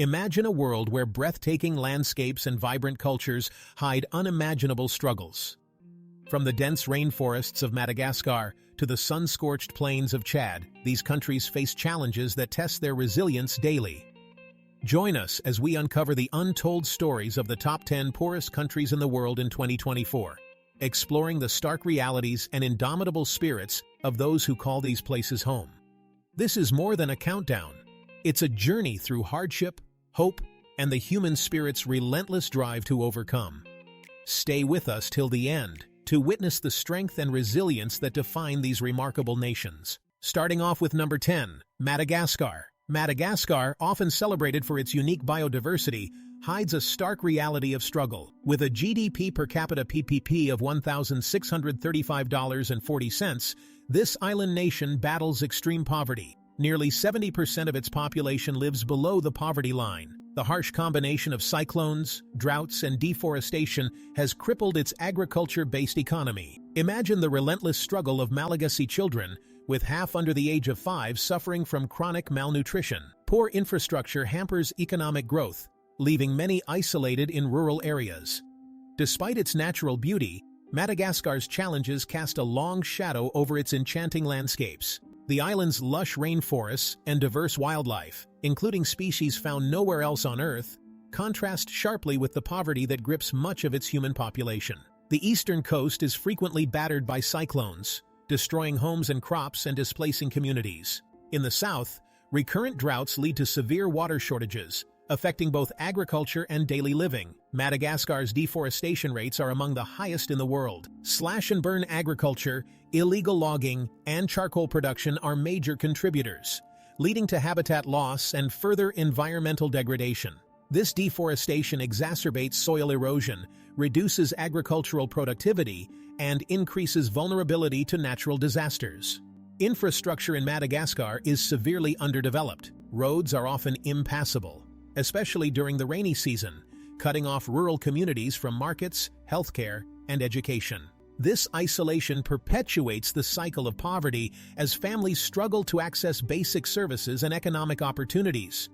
Imagine a world where breathtaking landscapes and vibrant cultures hide unimaginable struggles. From the dense rainforests of Madagascar to the sun-scorched plains of Chad, these countries face challenges that test their resilience daily. Join us as we uncover the untold stories of the top 10 poorest countries in the world in 2024, exploring the stark realities and indomitable spirits of those who call these places home. This is more than a countdown. It's a journey through hardship, hope, and the human spirit's relentless drive to overcome. Stay with us till the end to witness the strength and resilience that define these remarkable nations. Starting off with number 10, Madagascar. Madagascar, often celebrated for its unique biodiversity, hides a stark reality of struggle. With a GDP per capita PPP of $1,635.40, this island nation battles extreme poverty. Nearly 70% of its population lives below the poverty line. The harsh combination of cyclones, droughts, and deforestation has crippled its agriculture-based economy. Imagine the relentless struggle of Malagasy children, with half under the age of 5 suffering from chronic malnutrition. Poor infrastructure hampers economic growth, leaving many isolated in rural areas. Despite its natural beauty, Madagascar's challenges cast a long shadow over its enchanting landscapes. The island's lush rainforests and diverse wildlife, including species found nowhere else on Earth, contrast sharply with the poverty that grips much of its human population. The eastern coast is frequently battered by cyclones, destroying homes and crops and displacing communities. In the south, recurrent droughts lead to severe water shortages, affecting both agriculture and daily living. Madagascar's deforestation rates are among the highest in the world. Slash-and-burn agriculture, illegal logging, and charcoal production are major contributors, leading to habitat loss and further environmental degradation. This deforestation exacerbates soil erosion, reduces agricultural productivity, and increases vulnerability to natural disasters. Infrastructure in Madagascar is severely underdeveloped. Roads are often impassable, especially during the rainy season, cutting off rural communities from markets, healthcare, and education. This isolation perpetuates the cycle of poverty as families struggle to access basic services and economic opportunities.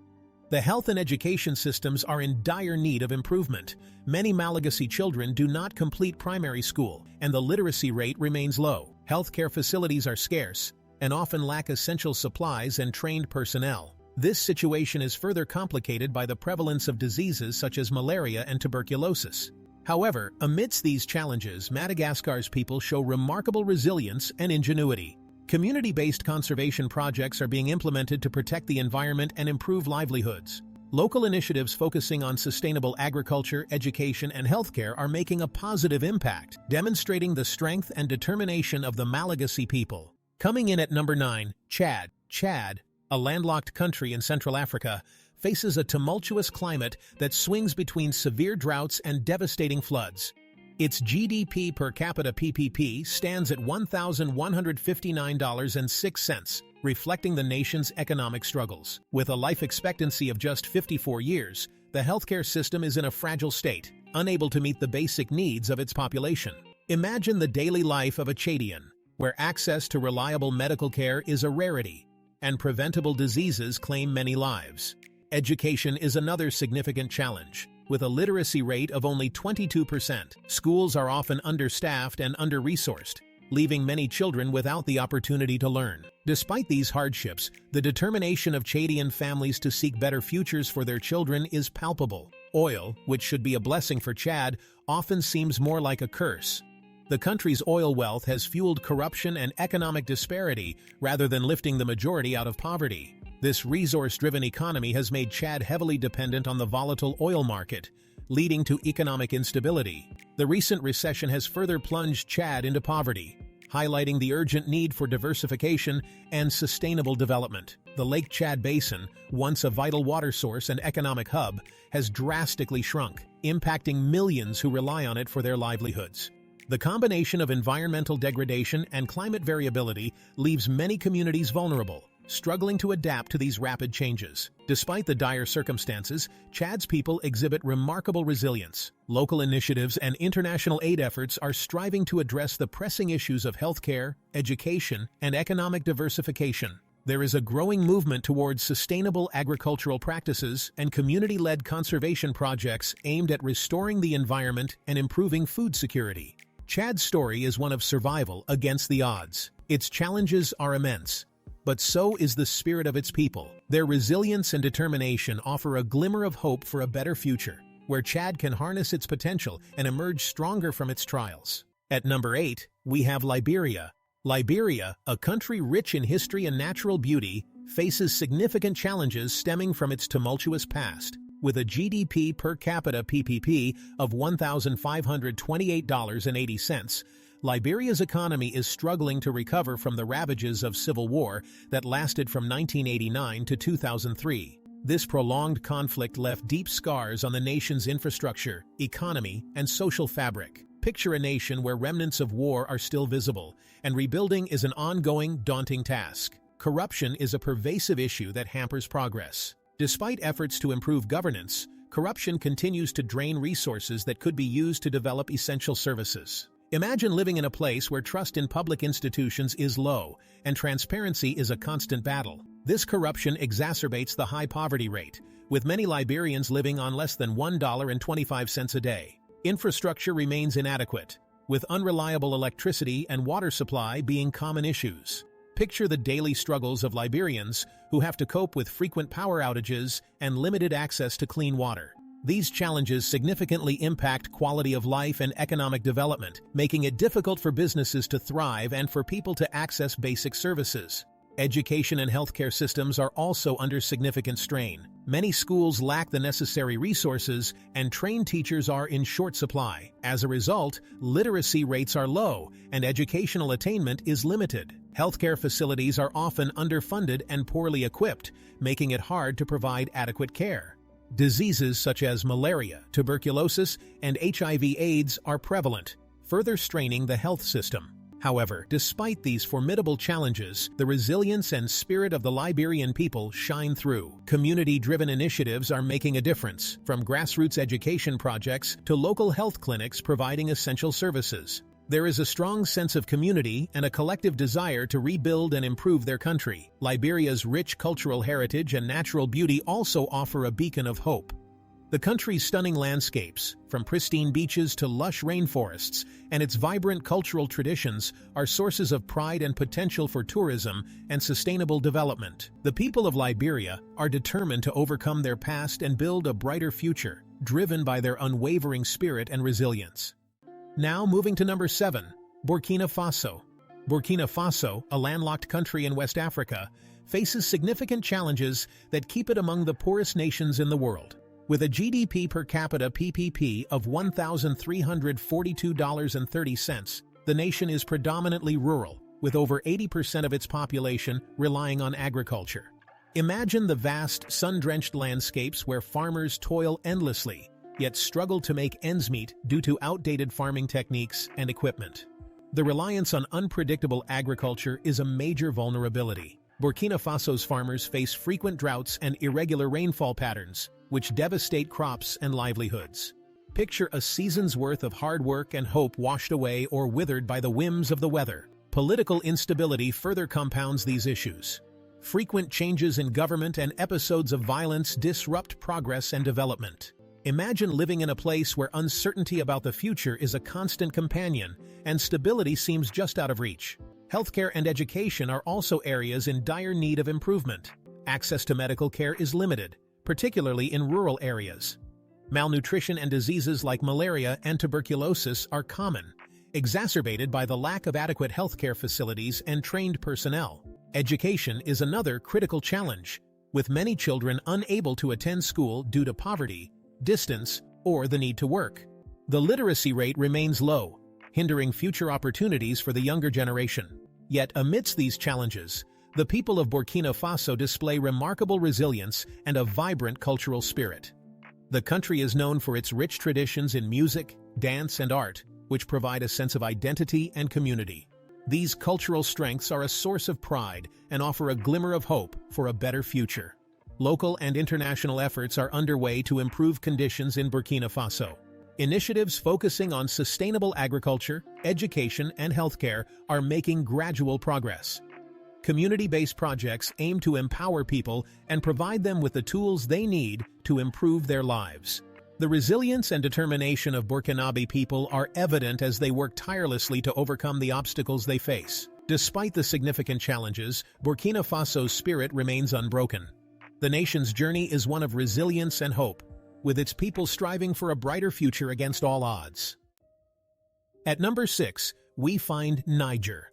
The health and education systems are in dire need of improvement. Many Malagasy children do not complete primary school, and the literacy rate remains low. Healthcare facilities are scarce and often lack essential supplies and trained personnel. This situation is further complicated by the prevalence of diseases such as malaria and tuberculosis. However, amidst these challenges, Madagascar's people show remarkable resilience and ingenuity. Community-based conservation projects are being implemented to protect the environment and improve livelihoods. Local initiatives focusing on sustainable agriculture, education, and healthcare are making a positive impact, demonstrating the strength and determination of the Malagasy people. Coming in at number 9, Chad. Chad, a landlocked country in Central Africa, faces a tumultuous climate that swings between severe droughts and devastating floods. Its GDP per capita PPP stands at $1,159.06, reflecting the nation's economic struggles. With a life expectancy of just 54 years, the healthcare system is in a fragile state, unable to meet the basic needs of its population. Imagine the daily life of a Chadian, where access to reliable medical care is a rarity, and preventable diseases claim many lives. Education is another significant challenge. With a literacy rate of only 22%, schools are often understaffed and under-resourced, leaving many children without the opportunity to learn. Despite these hardships, the determination of Chadian families to seek better futures for their children is palpable. Oil, which should be a blessing for Chad, often seems more like a curse. The country's oil wealth has fueled corruption and economic disparity rather than lifting the majority out of poverty. This resource-driven economy has made Chad heavily dependent on the volatile oil market, leading to economic instability. The recent recession has further plunged Chad into poverty, highlighting the urgent need for diversification and sustainable development. The Lake Chad Basin, once a vital water source and economic hub, has drastically shrunk, impacting millions who rely on it for their livelihoods. The combination of environmental degradation and climate variability leaves many communities vulnerable, struggling to adapt to these rapid changes. Despite the dire circumstances, Chad's people exhibit remarkable resilience. Local initiatives and international aid efforts are striving to address the pressing issues of healthcare, education, and economic diversification. There is a growing movement towards sustainable agricultural practices and community-led conservation projects aimed at restoring the environment and improving food security. Chad's story is one of survival against the odds. Its challenges are immense, but so is the spirit of its people. Their resilience and determination offer a glimmer of hope for a better future, where Chad can harness its potential and emerge stronger from its trials. At number 8, we have Liberia. Liberia, a country rich in history and natural beauty, faces significant challenges stemming from its tumultuous past. With a GDP per capita (PPP) of $1,528.80, Liberia's economy is struggling to recover from the ravages of civil war that lasted from 1989 to 2003. This prolonged conflict left deep scars on the nation's infrastructure, economy, and social fabric. Picture a nation where remnants of war are still visible, and rebuilding is an ongoing, daunting task. Corruption is a pervasive issue that hampers progress. Despite efforts to improve governance, corruption continues to drain resources that could be used to develop essential services. Imagine living in a place where trust in public institutions is low, and transparency is a constant battle. This corruption exacerbates the high poverty rate, with many Liberians living on less than $1.25 a day. Infrastructure remains inadequate, with unreliable electricity and water supply being common issues. Picture the daily struggles of Liberians who have to cope with frequent power outages and limited access to clean water. These challenges significantly impact quality of life and economic development, making it difficult for businesses to thrive and for people to access basic services. Education and healthcare systems are also under significant strain. Many schools lack the necessary resources, and trained teachers are in short supply. As a result, literacy rates are low, and educational attainment is limited. Healthcare facilities are often underfunded and poorly equipped, making it hard to provide adequate care. Diseases such as malaria, tuberculosis, and HIV/AIDS are prevalent, further straining the health system. However, despite these formidable challenges, the resilience and spirit of the Liberian people shine through. Community-driven initiatives are making a difference, from grassroots education projects to local health clinics providing essential services. There is a strong sense of community and a collective desire to rebuild and improve their country. Liberia's rich cultural heritage and natural beauty also offer a beacon of hope. The country's stunning landscapes, from pristine beaches to lush rainforests, and its vibrant cultural traditions are sources of pride and potential for tourism and sustainable development. The people of Liberia are determined to overcome their past and build a brighter future, driven by their unwavering spirit and resilience. Now moving to number 7, Burkina Faso. Burkina Faso, a landlocked country in West Africa, faces significant challenges that keep it among the poorest nations in the world. With a GDP per capita (PPP) of $1,342.30, the nation is predominantly rural, with over 80% of its population relying on agriculture. Imagine the vast, sun-drenched landscapes where farmers toil endlessly, yet struggle to make ends meet due to outdated farming techniques and equipment. The reliance on unpredictable agriculture is a major vulnerability. Burkina Faso's farmers face frequent droughts and irregular rainfall patterns, which devastate crops and livelihoods. Picture a season's worth of hard work and hope washed away or withered by the whims of the weather. Political instability further compounds these issues. Frequent changes in government and episodes of violence disrupt progress and development. Imagine living in a place where uncertainty about the future is a constant companion and stability seems just out of reach. Healthcare and education are also areas in dire need of improvement. Access to medical care is limited, particularly in rural areas. Malnutrition and diseases like malaria and tuberculosis are common, exacerbated by the lack of adequate healthcare facilities and trained personnel. Education is another critical challenge, with many children unable to attend school due to poverty, distance, or the need to work. The literacy rate remains low, hindering future opportunities for the younger generation. Yet amidst these challenges, the people of Burkina Faso display remarkable resilience and a vibrant cultural spirit. The country is known for its rich traditions in music, dance, and art, which provide a sense of identity and community. These cultural strengths are a source of pride and offer a glimmer of hope for a better future. Local and international efforts are underway to improve conditions in Burkina Faso. Initiatives focusing on sustainable agriculture, education, and healthcare are making gradual progress. Community-based projects aim to empower people and provide them with the tools they need to improve their lives. The resilience and determination of Burkinabe people are evident as they work tirelessly to overcome the obstacles they face. Despite the significant challenges, Burkina Faso's spirit remains unbroken. The nation's journey is one of resilience and hope, with its people striving for a brighter future against all odds. At number 6, we find Niger.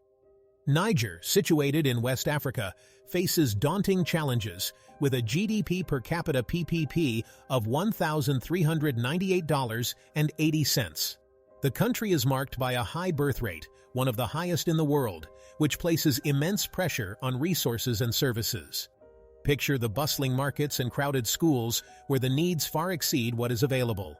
Niger, situated in West Africa, faces daunting challenges with a GDP per capita PPP of $1,398.80. The country is marked by a high birth rate, one of the highest in the world, which places immense pressure on resources and services. Picture the bustling markets and crowded schools where the needs far exceed what is available.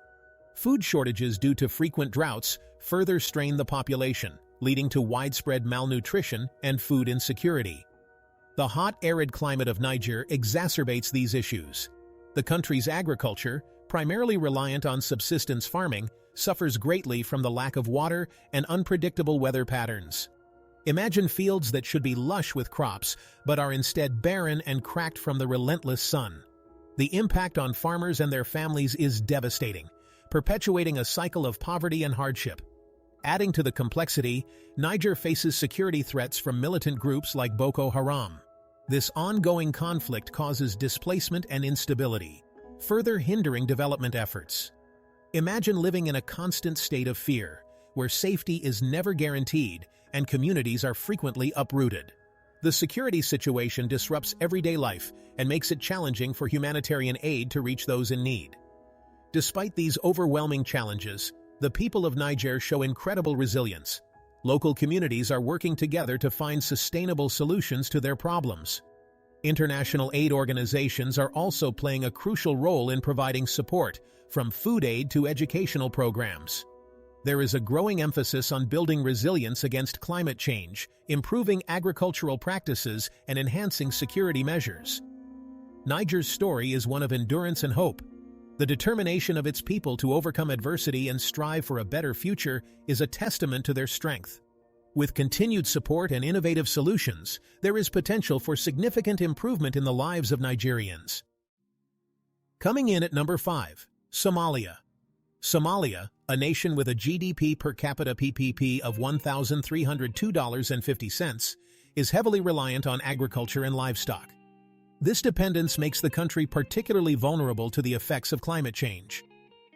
Food shortages due to frequent droughts further strain the population, leading to widespread malnutrition and food insecurity. The hot, arid climate of Niger exacerbates these issues. The country's agriculture, primarily reliant on subsistence farming, suffers greatly from the lack of water and unpredictable weather patterns. Imagine fields that should be lush with crops, but are instead barren and cracked from the relentless sun. The impact on farmers and their families is devastating, perpetuating a cycle of poverty and hardship. Adding to the complexity, Niger faces security threats from militant groups like Boko Haram. This ongoing conflict causes displacement and instability, further hindering development efforts. Imagine living in a constant state of fear, where safety is never guaranteed and communities are frequently uprooted. The security situation disrupts everyday life and makes it challenging for humanitarian aid to reach those in need. Despite these overwhelming challenges, the people of Niger show incredible resilience. Local communities are working together to find sustainable solutions to their problems. International aid organizations are also playing a crucial role in providing support, from food aid to educational programs. There is a growing emphasis on building resilience against climate change, improving agricultural practices, and enhancing security measures. Niger's story is one of endurance and hope. The determination of its people to overcome adversity and strive for a better future is a testament to their strength. With continued support and innovative solutions, there is potential for significant improvement in the lives of Nigerians. Coming in at number 5, Somalia. Somalia, a nation with a GDP per capita PPP of $1,302.50, is heavily reliant on agriculture and livestock. This dependence makes the country particularly vulnerable to the effects of climate change.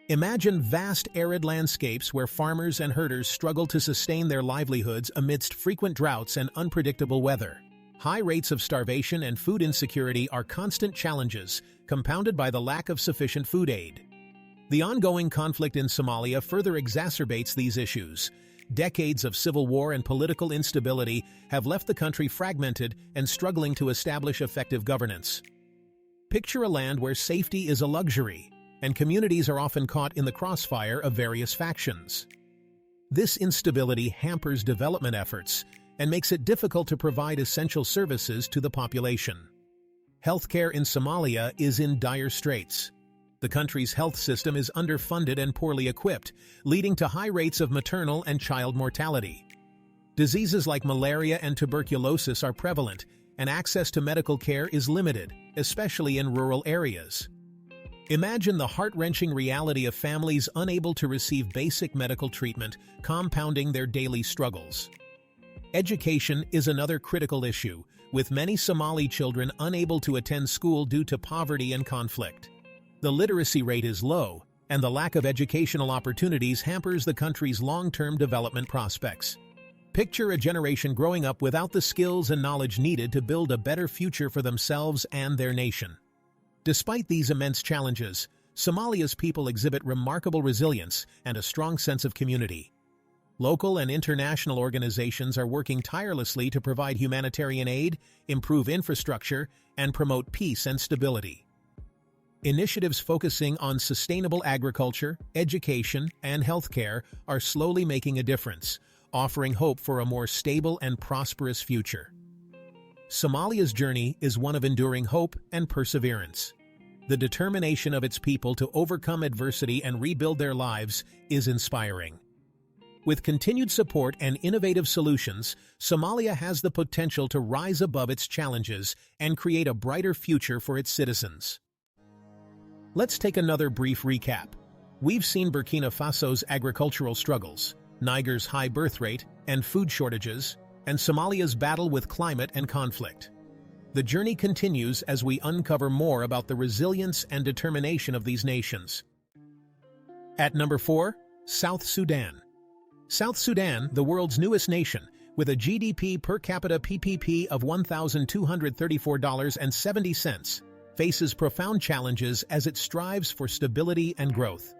Imagine vast arid landscapes where farmers and herders struggle to sustain their livelihoods amidst frequent droughts and unpredictable weather. High rates of starvation and food insecurity are constant challenges, compounded by the lack of sufficient food aid. The ongoing conflict in Somalia further exacerbates these issues. Decades of civil war and political instability have left the country fragmented and struggling to establish effective governance. Picture a land where safety is a luxury, and communities are often caught in the crossfire of various factions. This instability hampers development efforts and makes it difficult to provide essential services to the population. Healthcare in Somalia is in dire straits. The country's health system is underfunded and poorly equipped, leading to high rates of maternal and child mortality. Diseases like malaria and tuberculosis are prevalent, and access to medical care is limited, especially in rural areas. Imagine the heart-wrenching reality of families unable to receive basic medical treatment, compounding their daily struggles. Education is another critical issue, with many Somali children unable to attend school due to poverty and conflict. The literacy rate is low, and the lack of educational opportunities hampers the country's long-term development prospects. Picture a generation growing up without the skills and knowledge needed to build a better future for themselves and their nation. Despite these immense challenges, Somalia's people exhibit remarkable resilience and a strong sense of community. Local and international organizations are working tirelessly to provide humanitarian aid, improve infrastructure, and promote peace and stability. Initiatives focusing on sustainable agriculture, education, and healthcare are slowly making a difference, offering hope for a more stable and prosperous future. Somalia's journey is one of enduring hope and perseverance. The determination of its people to overcome adversity and rebuild their lives is inspiring. With continued support and innovative solutions, Somalia has the potential to rise above its challenges and create a brighter future for its citizens. Let's take another brief recap. We've seen Burkina Faso's agricultural struggles, Niger's high birth rate and food shortages, and Somalia's battle with climate and conflict. The journey continues as we uncover more about the resilience and determination of these nations. At number 4, South Sudan. South Sudan, the world's newest nation, with a GDP per capita PPP of $1,234.70, faces profound challenges as it strives for stability and growth.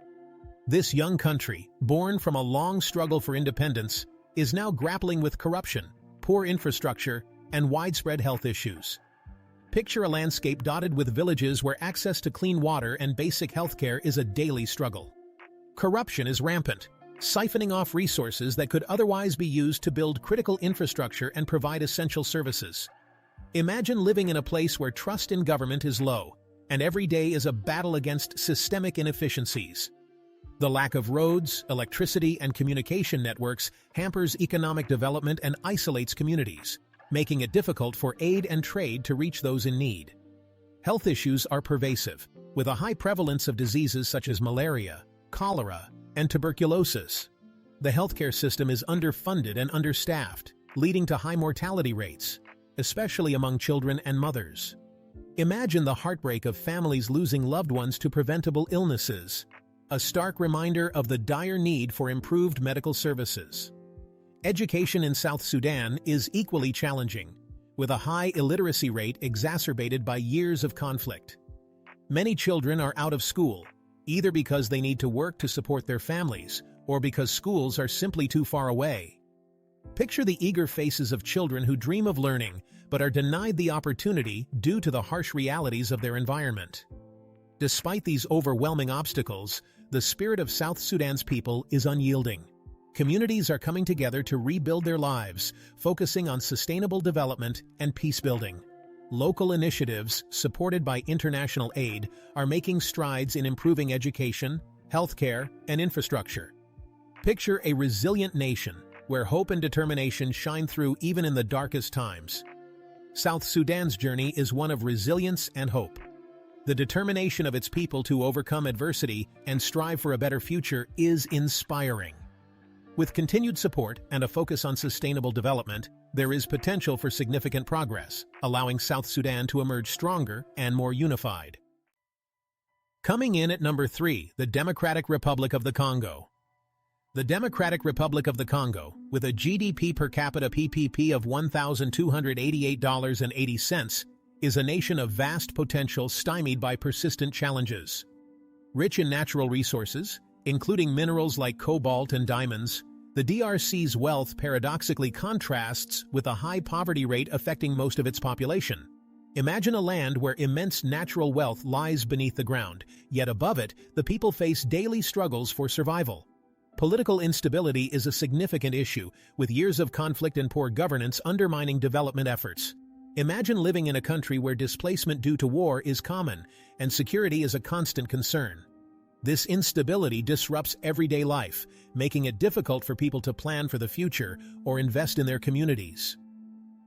This young country, born from a long struggle for independence, is now grappling with corruption, poor infrastructure, and widespread health issues. Picture a landscape dotted with villages where access to clean water and basic healthcare is a daily struggle. Corruption is rampant, siphoning off resources that could otherwise be used to build critical infrastructure and provide essential services. Imagine living in a place where trust in government is low, and every day is a battle against systemic inefficiencies. The lack of roads, electricity, and communication networks hampers economic development and isolates communities, making it difficult for aid and trade to reach those in need. Health issues are pervasive, with a high prevalence of diseases such as malaria, cholera, and tuberculosis. The healthcare system is underfunded and understaffed, leading to high mortality rates, especially among children and mothers. Imagine the heartbreak of families losing loved ones to preventable illnesses, a stark reminder of the dire need for improved medical services. Education in South Sudan is equally challenging, with a high illiteracy rate exacerbated by years of conflict. Many children are out of school, either because they need to work to support their families or because schools are simply too far away. Picture the eager faces of children who dream of learning but are denied the opportunity due to the harsh realities of their environment. Despite these overwhelming obstacles, the spirit of South Sudan's people is unyielding. Communities are coming together to rebuild their lives, focusing on sustainable development and peace building. Local initiatives, supported by international aid, are making strides in improving education, healthcare, and infrastructure. Picture a resilient nation where hope and determination shine through even in the darkest times. South Sudan's journey is one of resilience and hope. The determination of its people to overcome adversity and strive for a better future is inspiring. With continued support and a focus on sustainable development, there is potential for significant progress, allowing South Sudan to emerge stronger and more unified. Coming in at number 3, the Democratic Republic of the Congo. The Democratic Republic of the Congo, with a GDP per capita PPP of $1,288.80, is a nation of vast potential stymied by persistent challenges. Rich in natural resources, including minerals like cobalt and diamonds, the DRC's wealth paradoxically contrasts with a high poverty rate affecting most of its population. Imagine a land where immense natural wealth lies beneath the ground, yet above it, the people face daily struggles for survival. Political instability is a significant issue, with years of conflict and poor governance undermining development efforts. Imagine living in a country where displacement due to war is common, and security is a constant concern. This instability disrupts everyday life, making it difficult for people to plan for the future or invest in their communities.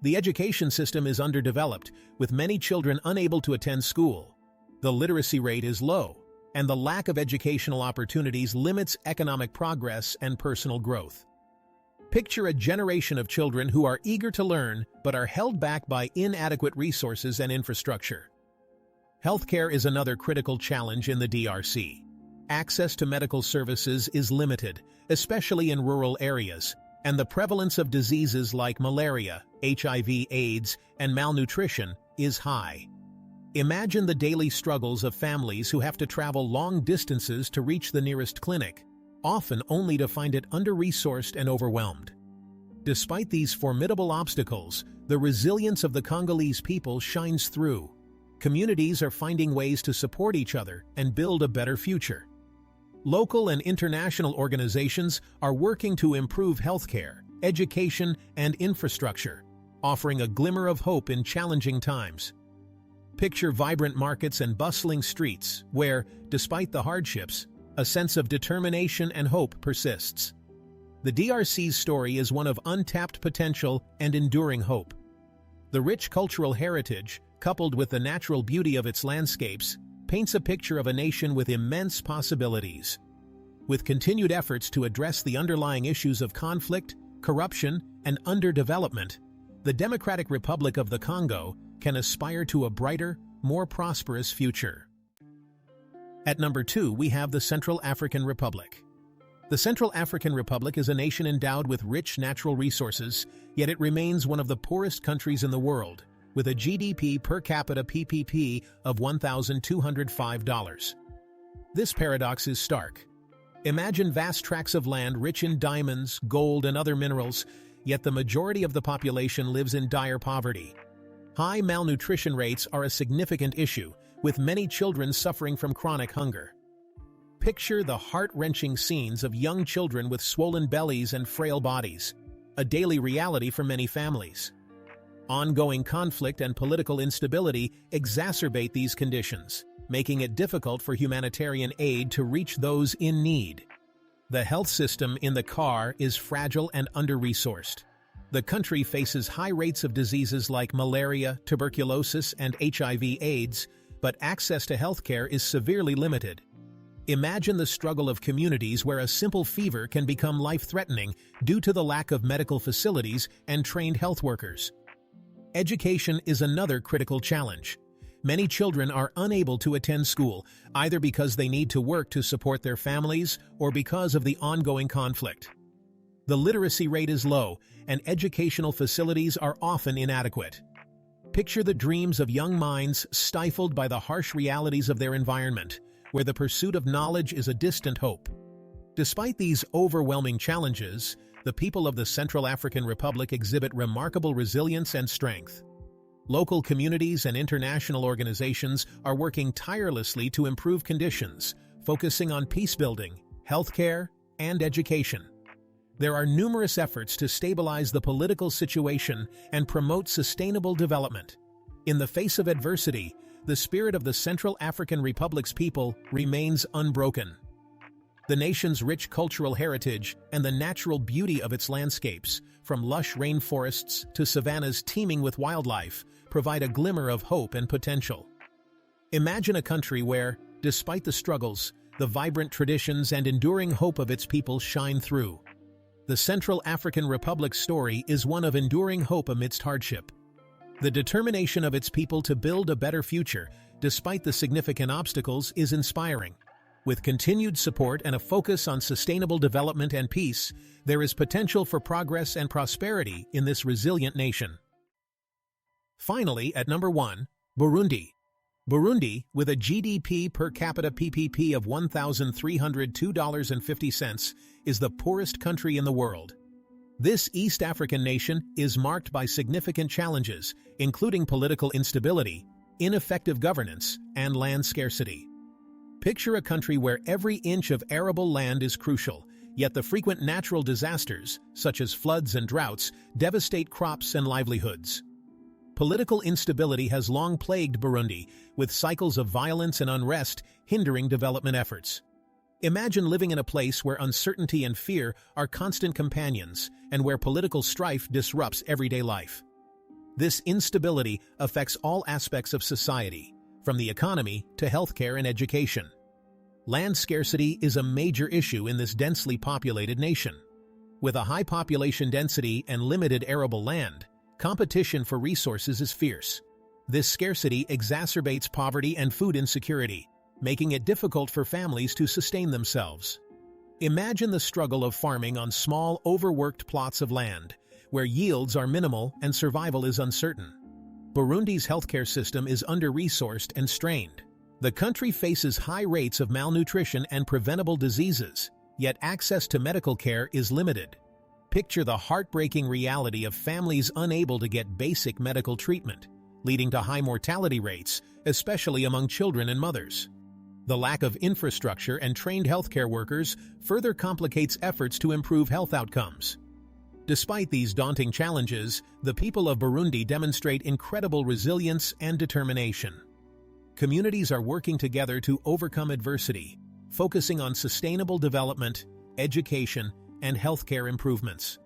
The education system is underdeveloped, with many children unable to attend school. The literacy rate is low, and the lack of educational opportunities limits economic progress and personal growth. Picture a generation of children who are eager to learn but are held back by inadequate resources and infrastructure. Healthcare is another critical challenge in the DRC. Access to medical services is limited, especially in rural areas, and the prevalence of diseases like malaria, HIV/AIDS, and malnutrition is high. Imagine the daily struggles of families who have to travel long distances to reach the nearest clinic, often only to find it under-resourced and overwhelmed. Despite these formidable obstacles, the resilience of the Congolese people shines through. Communities are finding ways to support each other and build a better future. Local and international organizations are working to improve healthcare, education, and infrastructure, offering a glimmer of hope in challenging times. Picture vibrant markets and bustling streets where, despite the hardships, a sense of determination and hope persists. The DRC's story is one of untapped potential and enduring hope. The rich cultural heritage, coupled with the natural beauty of its landscapes, paints a picture of a nation with immense possibilities. With continued efforts to address the underlying issues of conflict, corruption, and underdevelopment, the Democratic Republic of the Congo can aspire to a brighter, more prosperous future. At number 2, we have the Central African Republic. The Central African Republic is a nation endowed with rich natural resources, yet it remains one of the poorest countries in the world, with a GDP per capita PPP of $1,205. This paradox is stark. Imagine vast tracts of land rich in diamonds, gold, and other minerals, yet the majority of the population lives in dire poverty. High malnutrition rates are a significant issue, with many children suffering from chronic hunger. Picture the heart-wrenching scenes of young children with swollen bellies and frail bodies, a daily reality for many families. Ongoing conflict and political instability exacerbate these conditions, making it difficult for humanitarian aid to reach those in need. The health system in the CAR is fragile and under-resourced. The country faces high rates of diseases like malaria, tuberculosis, and HIV/AIDS, but access to healthcare is severely limited. Imagine the struggle of communities where a simple fever can become life-threatening due to the lack of medical facilities and trained health workers. Education is another critical challenge. Many children are unable to attend school, either because they need to work to support their families or because of the ongoing conflict. The literacy rate is low, and educational facilities are often inadequate. Picture the dreams of young minds stifled by the harsh realities of their environment, where the pursuit of knowledge is a distant hope. Despite these overwhelming challenges, the people of the Central African Republic exhibit remarkable resilience and strength. Local communities and international organizations are working tirelessly to improve conditions, focusing on peace-building, healthcare, and education. There are numerous efforts to stabilize the political situation and promote sustainable development. In the face of adversity, the spirit of the Central African Republic's people remains unbroken. The nation's rich cultural heritage and the natural beauty of its landscapes, from lush rainforests to savannas teeming with wildlife, provide a glimmer of hope and potential. Imagine a country where, despite the struggles, the vibrant traditions and enduring hope of its people shine through. The Central African Republic's story is one of enduring hope amidst hardship. The determination of its people to build a better future, despite the significant obstacles, is inspiring. With continued support and a focus on sustainable development and peace, there is potential for progress and prosperity in this resilient nation. Finally, at number 1, Burundi. Burundi, with a GDP per capita PPP of $1,302.50, is the poorest country in the world. This East African nation is marked by significant challenges, including political instability, ineffective governance, and land scarcity. Picture a country where every inch of arable land is crucial, yet the frequent natural disasters, such as floods and droughts, devastate crops and livelihoods. Political instability has long plagued Burundi, with cycles of violence and unrest hindering development efforts. Imagine living in a place where uncertainty and fear are constant companions and where political strife disrupts everyday life. This instability affects all aspects of society, from the economy to healthcare and education. Land scarcity is a major issue in this densely populated nation. With a high population density and limited arable land, competition for resources is fierce. This scarcity exacerbates poverty and food insecurity, making it difficult for families to sustain themselves. Imagine the struggle of farming on small, overworked plots of land, where yields are minimal and survival is uncertain. Burundi's healthcare system is under-resourced and strained. The country faces high rates of malnutrition and preventable diseases, yet access to medical care is limited. Picture the heartbreaking reality of families unable to get basic medical treatment, leading to high mortality rates, especially among children and mothers. The lack of infrastructure and trained healthcare workers further complicates efforts to improve health outcomes. Despite these daunting challenges, the people of Burundi demonstrate incredible resilience and determination. Communities are working together to overcome adversity, focusing on sustainable development, education, and healthcare improvements.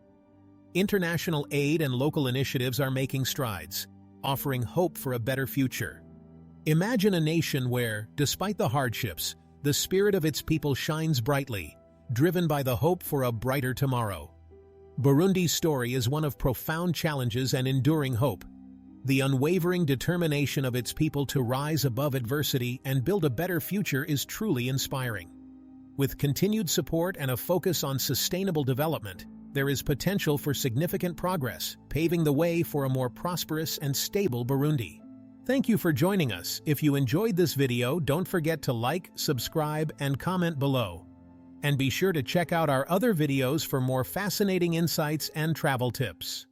International aid and local initiatives are making strides, offering hope for a better future. Imagine a nation where, despite the hardships, the spirit of its people shines brightly, driven by the hope for a brighter tomorrow. Burundi's story is one of profound challenges and enduring hope. The unwavering determination of its people to rise above adversity and build a better future is truly inspiring. With continued support and a focus on sustainable development, there is potential for significant progress, paving the way for a more prosperous and stable Burundi. Thank you for joining us. If you enjoyed this video, don't forget to like, subscribe, and comment below. And be sure to check out our other videos for more fascinating insights and travel tips.